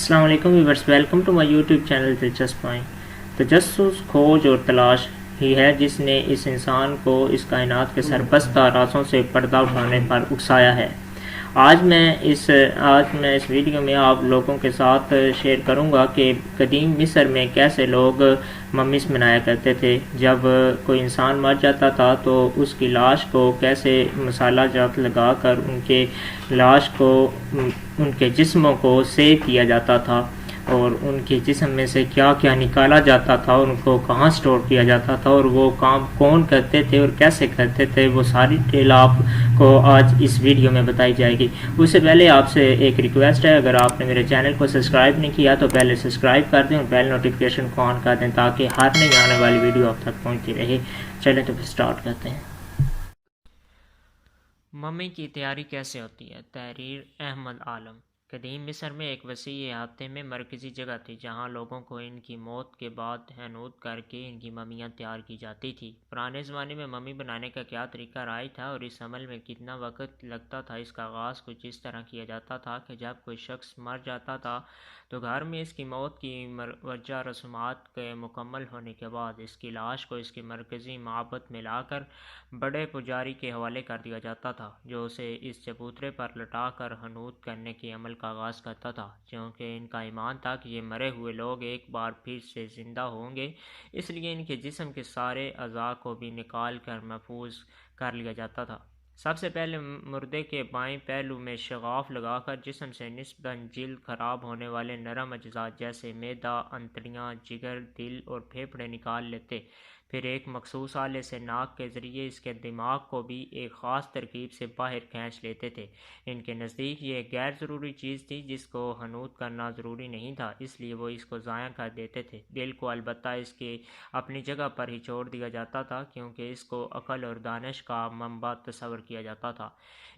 السلام علیکم viewers, welcome to my YouTube channel Dilchasp point. تجسس، کھوج اور تلاش ہی ہے جس نے اس انسان کو اس کائنات کے سربستہ رازوں سے پردہ اٹھانے پر اکسایا ہے۔ آج میں اس ویڈیو میں آپ لوگوں کے ساتھ شیئر کروں گا کہ قدیم مصر میں کیسے لوگ ممیز منایا کرتے تھے۔ جب کوئی انسان مر جاتا تھا تو اس کی لاش کو کیسے مسالہ جات لگا کر ان کے لاش کو ان کے جسموں کو سیو کیا جاتا تھا، اور ان کے جسم میں سے کیا کیا نکالا جاتا تھا، ان کو کہاں سٹور کیا جاتا تھا، اور وہ کام کون کرتے تھے اور کیسے کرتے تھے، وہ ساری ڈیٹیل آپ کو آج اس ویڈیو میں بتائی جائے گی۔ اس سے پہلے آپ سے ایک ریکویسٹ ہے، اگر آپ نے میرے چینل کو سبسکرائب نہیں کیا تو پہلے سبسکرائب کر دیں اور بیل نوٹیفیکیشن کو آن کر دیں تاکہ ہر نئی آنے والی ویڈیو آپ تک پہنچتی رہے۔ چلیں تو پھر سٹارٹ کرتے ہیں۔ ممی کی تیاری کیسے ہوتی ہے؟ تحریر احمد عالم۔ قدیم مصر میں ایک وسیع احاطے میں مرکزی جگہ تھی جہاں لوگوں کو ان کی موت کے بعد حنوط کر کے ان کی ممیاں تیار کی جاتی تھی۔ پرانے زمانے میں ممی بنانے کا کیا طریقہ رائج تھا اور اس عمل میں کتنا وقت لگتا تھا، اس کا آغاز کچھ اس طرح کیا جاتا تھا کہ جب کوئی شخص مر جاتا تھا تو گھر میں اس کی موت کی مروجہ رسومات کے مکمل ہونے کے بعد اس کی لاش کو اس کے مرکزی معبد میں لا کر بڑے پجاری کے حوالے کر دیا جاتا تھا، جو اسے اس چبوترے پر لٹا کر حنوط کرنے کے عمل کا آغاز کرتا تھا۔ کیونکہ ان کا ایمان تھا کہ یہ مرے ہوئے لوگ ایک بار پھر سے زندہ ہوں گے، اس لیے ان کے جسم کے سارے اعضاء کو بھی نکال کر محفوظ کر لیا جاتا تھا۔ سب سے پہلے مردے کے بائیں پہلو میں شغاف لگا کر جسم سے نسبتاً جلد خراب ہونے والے نرم اجزاء جیسے معدہ، انتڑیاں، جگر، دل اور پھیپھڑے نکال لیتے۔ پھر ایک مخصوص آلے سے ناک کے ذریعے اس کے دماغ کو بھی ایک خاص ترکیب سے باہر کھینچ لیتے تھے۔ ان کے نزدیک یہ ایک غیر ضروری چیز تھی جس کو حنوط کرنا ضروری نہیں تھا، اس لیے وہ اس کو ضائع کر دیتے تھے۔ دل کو البتہ اس کی اپنی جگہ پر ہی چھوڑ دیا جاتا تھا کیونکہ اس کو عقل اور دانش کا منبع تصور کیا جاتا تھا۔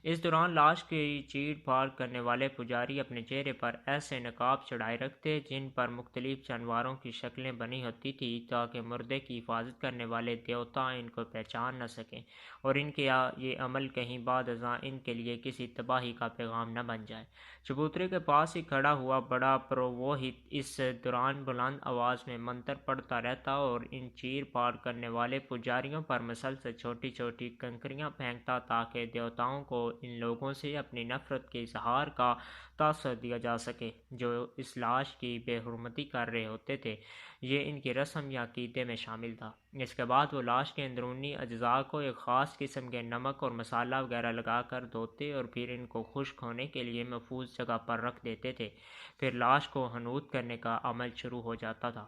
اس دوران لاش کی چیڑ پھاڑ کرنے والے پجاری اپنے چہرے پر ایسے نقاب چڑھائے رکھتے جن پر مختلف جانوروں کی شکلیں بنی ہوتی تھیں تاکہ مردے کی حفاظت کرنے والے دیوتا ان کو پہچان نہ سکیں اور ان کے یہ عمل کہیں بعد ازاں ان کے لیے کسی تباہی کا پیغام نہ بن جائے۔ چبوترے کے پاس ہی کھڑا ہوا بڑا پروہت اس دوران بلند آواز میں منتر پڑھتا رہتا اور ان چیر پھاڑ کرنے والے پجاریوں پر مسلسل چھوٹی چھوٹی کنکریاں پھینکتا تاکہ دیوتاؤں کو ان لوگوں سے اپنی نفرت کے اظہار کا تاثر دیا جا سکے جو اس لاش کی بے حرمتی کر رہے ہوتے تھے۔ یہ ان کی رسم یا عقیدے میں شامل تھا۔ اس کے بعد وہ لاش کے اندرونی اجزاء کو ایک خاص قسم کے نمک اور مسالہ وغیرہ لگا کر دھوتے اور پھر ان کو خشک ہونے کے لیے محفوظ جگہ پر رکھ دیتے تھے۔ پھر لاش کو حنوط کرنے کا عمل شروع ہو جاتا تھا۔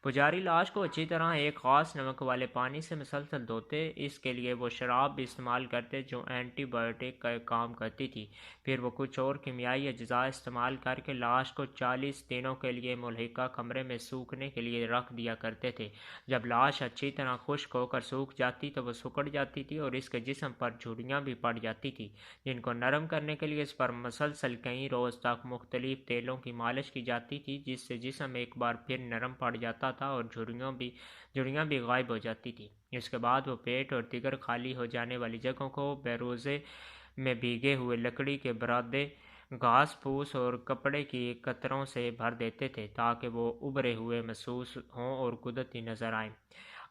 پجاری لاش کو اچھی طرح ایک خاص نمک والے پانی سے مسلسل دھوتے، اس کے لیے وہ شراب بھی استعمال کرتے جو اینٹی بائیوٹک کا کام کرتی تھی۔ پھر وہ کچھ اور کیمیائی اجزاء استعمال کر کے لاش کو 40 دنوں کے لیے ملحقہ کمرے میں سوکھنے کے لیے رکھ دیا کرتے تھے۔ جب لاش اچھی طرح خشک ہو کر سوکھ جاتی تو وہ سکڑ جاتی تھی اور اس کے جسم پر جھریاں بھی پڑ جاتی تھیں، جن کو نرم کرنے کے لیے اس پر مسلسل کئی روز تک مختلف تیلوں کی مالش کی جاتی تھی جس سے جسم ایک بار پھر نرم پڑ جاتا تھا اور جھریاں بھی غائب ہو جاتی تھی۔ اس کے بعد وہ پیٹ اور دیگر خالی ہو جانے والی جگہوں کو بیروزے میں بھیگے ہوئے لکڑی کے برادے، گھاس پھوس اور کپڑے کی قطروں سے بھر دیتے تھے تاکہ وہ ابھرے ہوئے محسوس ہوں اور قدرتی نظر آئیں۔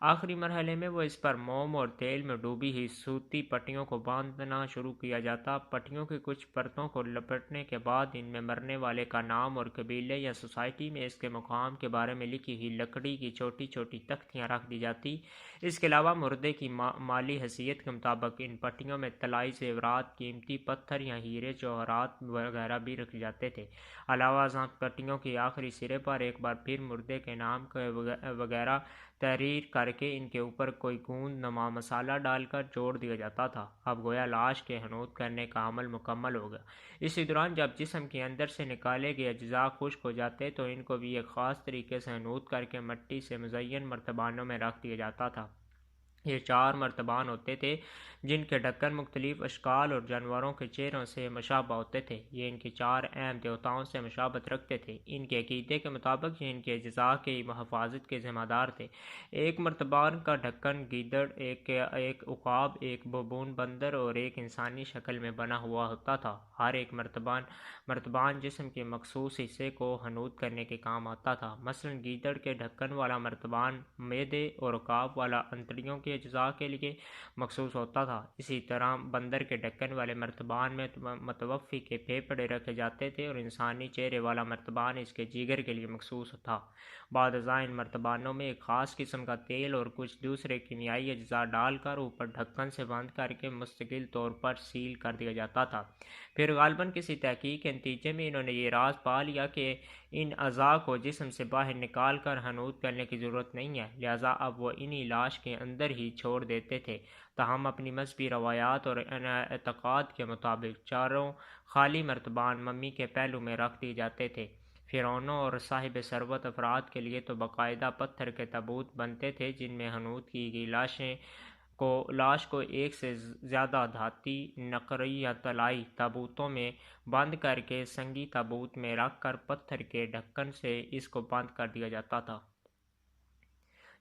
آخری مرحلے میں وہ اس پر موم اور تیل میں ڈوبی ہوئی سوتی پٹیوں کو باندھنا شروع کیا جاتا۔ پٹیوں کی کچھ پرتوں کو لپٹنے کے بعد ان میں مرنے والے کا نام اور قبیلے یا سوسائٹی میں اس کے مقام کے بارے میں لکھی ہوئی لکڑی کی چھوٹی چھوٹی تختیاں رکھ دی جاتی۔ اس کے علاوہ مردے کی مالی حیثیت کے مطابق ان پٹیوں میں طلائی زیورات، قیمتی پتھر یا ہیرے جواہرات وغیرہ بھی رکھ جاتے تھے۔ علاوہ ازاں پٹیوں کے آخری سرے پر ایک بار پھر مردے کے نام وغیرہ تحریر کر کے ان کے اوپر کوئی گوند نما مسالہ ڈال کر جوڑ دیا جاتا تھا۔ اب گویا لاش کے حنوط کرنے کا عمل مکمل ہو گیا۔ اسی دوران جب جسم کے اندر سے نکالے گئے اجزاء خشک ہو جاتے تو ان کو بھی ایک خاص طریقے سے حنوط کر کے مٹی سے مزین مرتبانوں میں رکھ دیا جاتا تھا۔ یہ 4 مرتبان ہوتے تھے جن کے ڈھکن مختلف اشکال اور جانوروں کے چہروں سے مشابہ ہوتے تھے۔ یہ ان کی 4 اہم دیوتاؤں سے مشابہت رکھتے تھے۔ ان کے عقیدے کے مطابق یہ ان کے اجزاء کی حفاظت کے ذمہ دار تھے۔ ایک مرتبان کا ڈھکن گیدڑ، ایک عقاب، ایک ببون بندر اور ایک انسانی شکل میں بنا ہوا ہوتا تھا۔ ہر ایک مرتبان جسم کے مخصوص حصے کو حنوط کرنے کے کام آتا تھا۔ مثلاً گیدڑ کے ڈھکن والا مرتبان معدے اور عقاب والا انتڑیوں کے اجزاء کے لیے مخصوص ہوتا تھا۔ اسی طرح بندر کے ڈھکن والے مرتبان میں متوفی کے پھیپھڑے رکھے جاتے تھے اور انسانی چہرے والا مرتبان اس کے جگر کے لیے مخصوص تھا۔ بعد ازاں ان مرتبانوں میں ایک خاص قسم کا تیل اور کچھ دوسرے کیمیائی اجزاء ڈال کر اوپر ڈھکن سے بند کر کے مستقل طور پر سیل کر دیا جاتا تھا۔ پھر غالباً کسی تحقیق کے نتیجے میں انہوں نے یہ راز پا لیا کہ ان اعضاء کو جسم سے باہر نکال کر حنوط کرنے کی ضرورت نہیں ہے، لہٰذا اب وہ انہی لاش کے اندر ہی چھوڑ دیتے تھے۔ تاہم اپنی مذہبی روایات اور اعتقاد کے مطابق 4 خالی مرتبان ممی کے پہلو میں رکھ دیے جاتے تھے۔ فرعونوں اور صاحب ثروت افراد کے لیے تو باقاعدہ پتھر کے تابوت بنتے تھے جن میں حنوط کی گئی لاش کو ایک سے زیادہ دھاتی، نقرئی یا طلائی تابوتوں میں بند کر کے سنگی تابوت میں رکھ کر پتھر کے ڈھکن سے اس کو بند کر دیا جاتا تھا،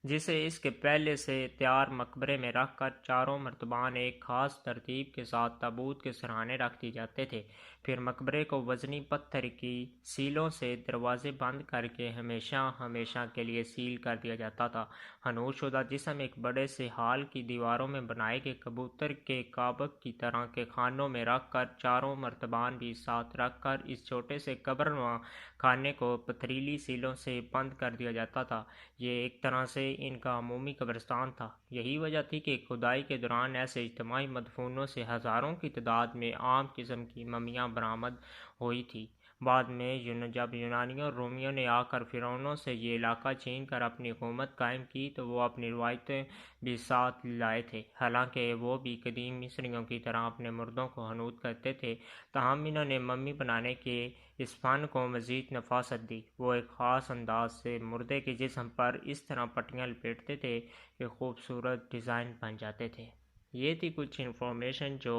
جسے اس کے پہلے سے تیار مقبرے میں رکھ کر 4 مرتبان ایک خاص ترتیب کے ساتھ تابوت کے سرہانے رکھ دیے جاتے تھے۔ پھر مقبرے کو وزنی پتھر کی سیلوں سے دروازے بند کر کے ہمیشہ کے لیے سیل کر دیا جاتا تھا۔ حنوط شدہ جسم ایک بڑے سے ہال کی دیواروں میں بنائے گئے کبوتر کے کابک کی طرح کے خانوں میں رکھ کر 4 مرتبان بھی ساتھ رکھ کر اس چھوٹے سے قبرنما خانے کو پتھریلی سیلوں سے بند کر دیا جاتا تھا۔ یہ ایک طرح سے ان کا عمومی قبرستان تھا۔ یہی وجہ تھی کہ کھدائی کے دوران ایسے اجتماعی مدفونوں سے ہزاروں کی تعداد میں عام قسم کی ممیاں برآمد ہوئی تھیں۔ بعد میں جب یونانیوں اور رومیوں نے آ کر فرعونوں سے یہ علاقہ چھین کر اپنی حکومت قائم کی تو وہ اپنی روایتیں بھی ساتھ لائے تھے۔ حالانکہ وہ بھی قدیم مصریوں کی طرح اپنے مردوں کو حنوط کرتے تھے، تاہم انہوں نے ممی بنانے کے اس فن کو مزید نفاست دی۔ وہ ایک خاص انداز سے مردے کے جسم پر اس طرح پٹیاں لپیٹتے تھے کہ خوبصورت ڈیزائن بن جاتے تھے۔ یہ تھی کچھ انفارمیشن جو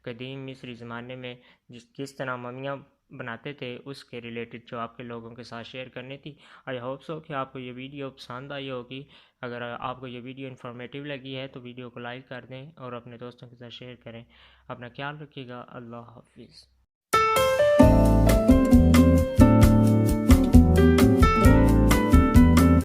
قدیم مصری زمانے میں کس طرح ممیاں بناتے تھے اس کے ریلیٹڈ جو آپ کے لوگوں کے ساتھ شیئر کرنی تھی۔ آئی ہوپ سو کہ آپ کو یہ ویڈیو پسند آئی ہوگی۔ اگر آپ کو یہ ویڈیو انفارمیٹیو لگی ہے تو ویڈیو کو لائک کر دیں اور اپنے دوستوں کے ساتھ شیئر کریں۔ اپنا خیال رکھیے گا۔ اللہ حافظ۔